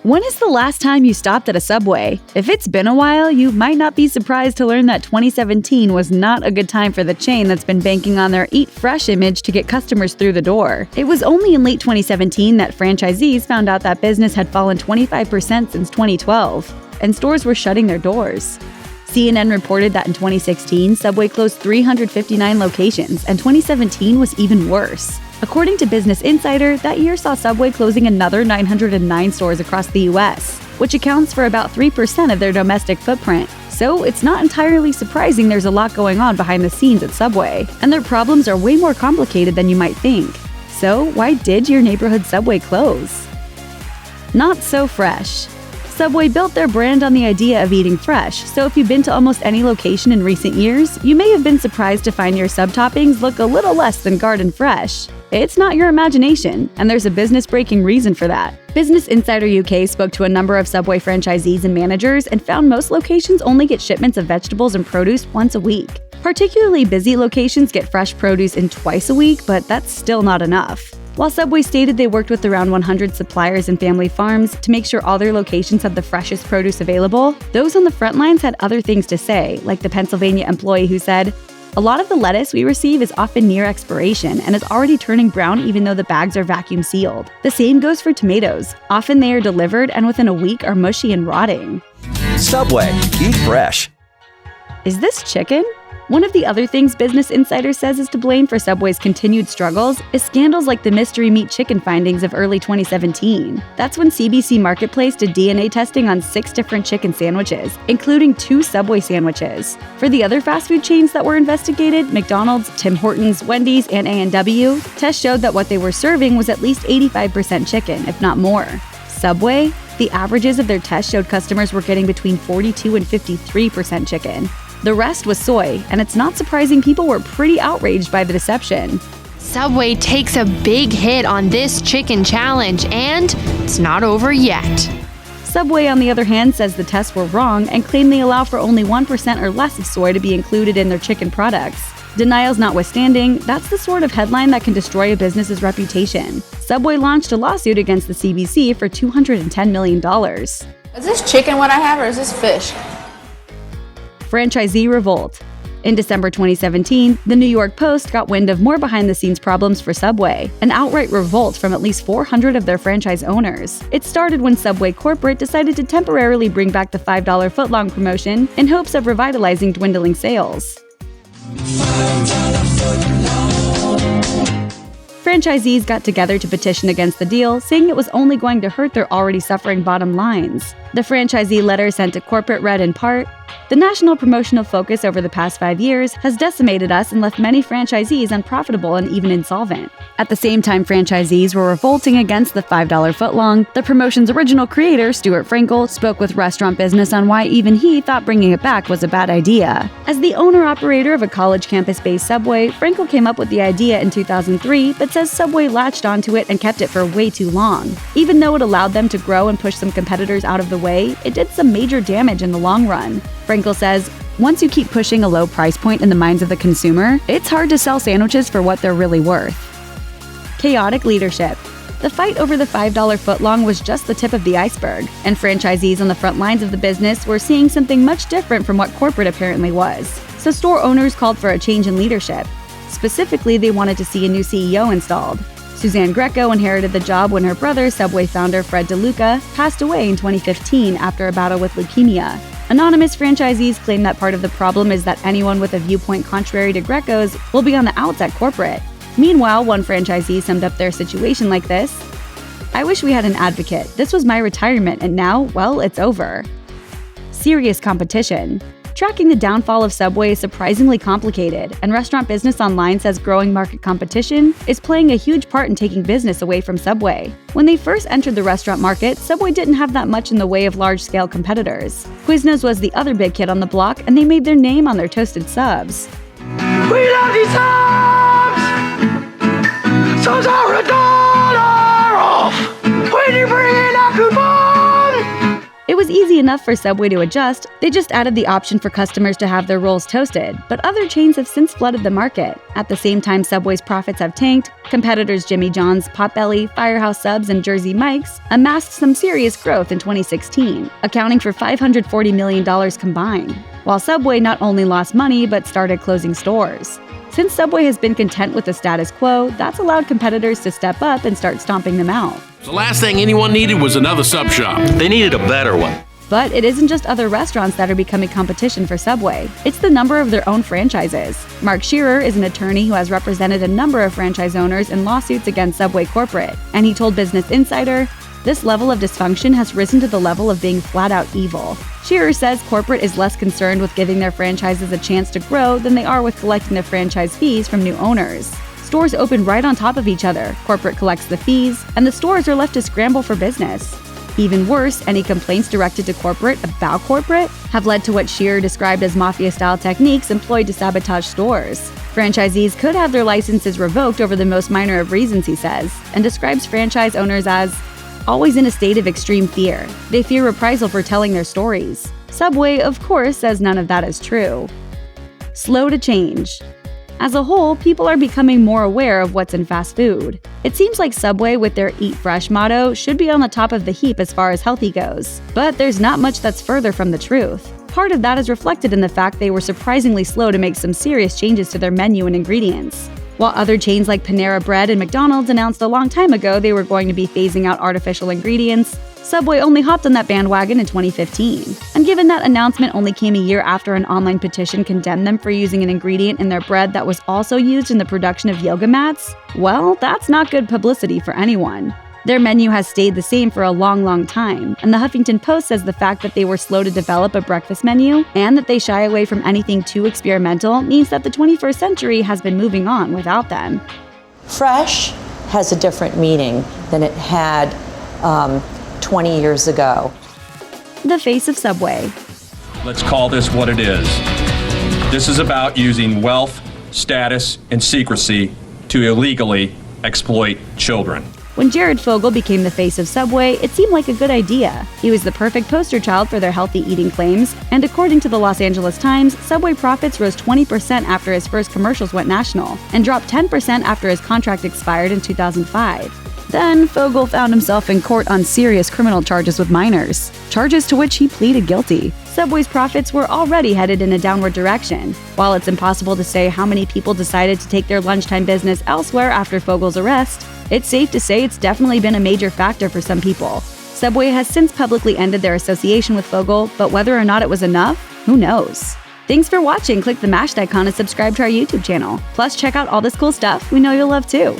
When is the last time you stopped at a Subway? If it's been a while, you might not be surprised to learn that 2017 was not a good time for the chain that's been banking on their Eat Fresh image to get customers through the door. It was only in late 2017 that franchisees found out that business had fallen 25% since 2012, and stores were shutting their doors. CNN reported that in 2016, Subway closed 359 locations, and 2017 was even worse. According to Business Insider, that year saw Subway closing another 909 stores across the U.S., which accounts for about 3% of their domestic footprint. So it's not entirely surprising there's a lot going on behind the scenes at Subway, and their problems are way more complicated than you might think. So why did your neighborhood Subway close? Not so fresh. Subway built their brand on the idea of eating fresh, so if you've been to almost any location in recent years, you may have been surprised to find your sub-toppings look a little less than garden fresh. It's not your imagination, and there's a business-breaking reason for that. Business Insider UK spoke to a number of Subway franchisees and managers and found most locations only get shipments of vegetables and produce once a week. Particularly busy locations get fresh produce in twice a week, but that's still not enough. While Subway stated they worked with around 100 suppliers and family farms to make sure all their locations had the freshest produce available, those on the front lines had other things to say, like the Pennsylvania employee who said, "A lot of the lettuce we receive is often near expiration and is already turning brown even though the bags are vacuum sealed. The same goes for tomatoes. Often they are delivered and within a week are mushy and rotting." Subway, eat fresh. Is this chicken? One of the other things Business Insider says is to blame for Subway's continued struggles is scandals like the mystery meat chicken findings of early 2017. That's when CBC Marketplace did DNA testing on 6 different chicken sandwiches, including 2 Subway sandwiches. For the other fast food chains that were investigated, McDonald's, Tim Hortons, Wendy's, and A&W, tests showed that what they were serving was at least 85% chicken, if not more. Subway? The averages of their tests showed customers were getting between 42 and 53% chicken. The rest was soy, and it's not surprising people were pretty outraged by the deception. Subway takes a big hit on this chicken challenge, and it's not over yet. Subway, on the other hand, says the tests were wrong and claim they allow for only 1% or less of soy to be included in their chicken products. Denials notwithstanding, that's the sort of headline that can destroy a business's reputation. Subway launched a lawsuit against the CBC for $210 million. Is this chicken what I have, or is this fish? Franchisee revolt. In December 2017, the New York Post got wind of more behind-the-scenes problems for Subway, an outright revolt from at least 400 of their franchise owners. It started when Subway corporate decided to temporarily bring back the $5 footlong promotion in hopes of revitalizing dwindling sales. Franchisees got together to petition against the deal, saying it was only going to hurt their already suffering bottom lines. The franchisee letter sent to corporate read in part, "The national promotional focus over the past 5 years has decimated us and left many franchisees unprofitable and even insolvent." At the same time franchisees were revolting against the $5 footlong, the promotion's original creator, Stuart Frankel, spoke with Restaurant Business on why even he thought bringing it back was a bad idea. As the owner-operator of a college campus-based Subway, Frankel came up with the idea in 2003, but says Subway latched onto it and kept it for way too long. Even though it allowed them to grow and push some competitors out of the way, it did some major damage in the long run. Frankel says, "Once you keep pushing a low price point in the minds of the consumer, it's hard to sell sandwiches for what they're really worth." Chaotic leadership. The fight over the $5 footlong was just the tip of the iceberg, and franchisees on the front lines of the business were seeing something much different from what corporate apparently was. So store owners called for a change in leadership. Specifically, they wanted to see a new CEO installed. Suzanne Greco inherited the job when her brother, Subway founder Fred DeLuca, passed away in 2015 after a battle with leukemia. Anonymous franchisees claim that part of the problem is that anyone with a viewpoint contrary to Greco's will be on the outs at corporate. Meanwhile, one franchisee summed up their situation like this: "I wish we had an advocate. This was my retirement, and now, well, it's over." Serious competition. Tracking the downfall of Subway is surprisingly complicated, and Restaurant Business Online says growing market competition is playing a huge part in taking business away from Subway. When they first entered the restaurant market, Subway didn't have that much in the way of large-scale competitors. Quiznos was the other big kid on the block, and they made their name on their toasted subs. We love these subs! Subs are $1 off when you bring in a coupon! It was easy enough for Subway to adjust, they just added the option for customers to have their rolls toasted, but other chains have since flooded the market. At the same time Subway's profits have tanked, competitors Jimmy John's, Potbelly, Firehouse Subs, and Jersey Mike's amassed some serious growth in 2016, accounting for $540 million combined, while Subway not only lost money but started closing stores. Since Subway has been content with the status quo, that's allowed competitors to step up and start stomping them out. The last thing anyone needed was another sub shop. They needed a better one. But it isn't just other restaurants that are becoming competition for Subway. It's the number of their own franchises. Mark Shearer is an attorney who has represented a number of franchise owners in lawsuits against Subway corporate, and he told Business Insider, "This level of dysfunction has risen to the level of being flat-out evil." Shearer says corporate is less concerned with giving their franchises a chance to grow than they are with collecting the franchise fees from new owners. Stores open right on top of each other, corporate collects the fees, and the stores are left to scramble for business. Even worse, any complaints directed to corporate about corporate have led to what Shearer described as mafia-style techniques employed to sabotage stores. Franchisees could have their licenses revoked over the most minor of reasons, he says, and describes franchise owners as always in a state of extreme fear. They fear reprisal for telling their stories. Subway, of course, says none of that is true. Slow to change. As a whole, people are becoming more aware of what's in fast food. It seems like Subway, with their Eat Fresh motto, should be on the top of the heap as far as healthy goes. But there's not much that's further from the truth. Part of that is reflected in the fact they were surprisingly slow to make some serious changes to their menu and ingredients. While other chains like Panera Bread and McDonald's announced a long time ago they were going to be phasing out artificial ingredients, Subway only hopped on that bandwagon in 2015. And given that announcement only came a year after an online petition condemned them for using an ingredient in their bread that was also used in the production of yoga mats, well, that's not good publicity for anyone. Their menu has stayed the same for a long time, and the Huffington Post says the fact that they were slow to develop a breakfast menu and that they shy away from anything too experimental means that the 21st century has been moving on without them. Fresh has a different meaning than it had 20 years ago. The face of Subway. Let's call this what it is. This is about using wealth, status, and secrecy to illegally exploit children. When Jared Fogle became the face of Subway, it seemed like a good idea. He was the perfect poster child for their healthy eating claims, and according to the Los Angeles Times, Subway profits rose 20% after his first commercials went national, and dropped 10% after his contract expired in 2005. Then, Fogle found himself in court on serious criminal charges with minors, charges to which he pleaded guilty. Subway's profits were already headed in a downward direction. While it's impossible to say how many people decided to take their lunchtime business elsewhere after Fogle's arrest, it's safe to say it's definitely been a major factor for some people. Subway has since publicly ended their association with Fogle, but whether or not it was enough, who knows? Thanks for watching. Click the mashed icon and subscribe to our YouTube channel. Plus, check out all this cool stuff we know you'll love too.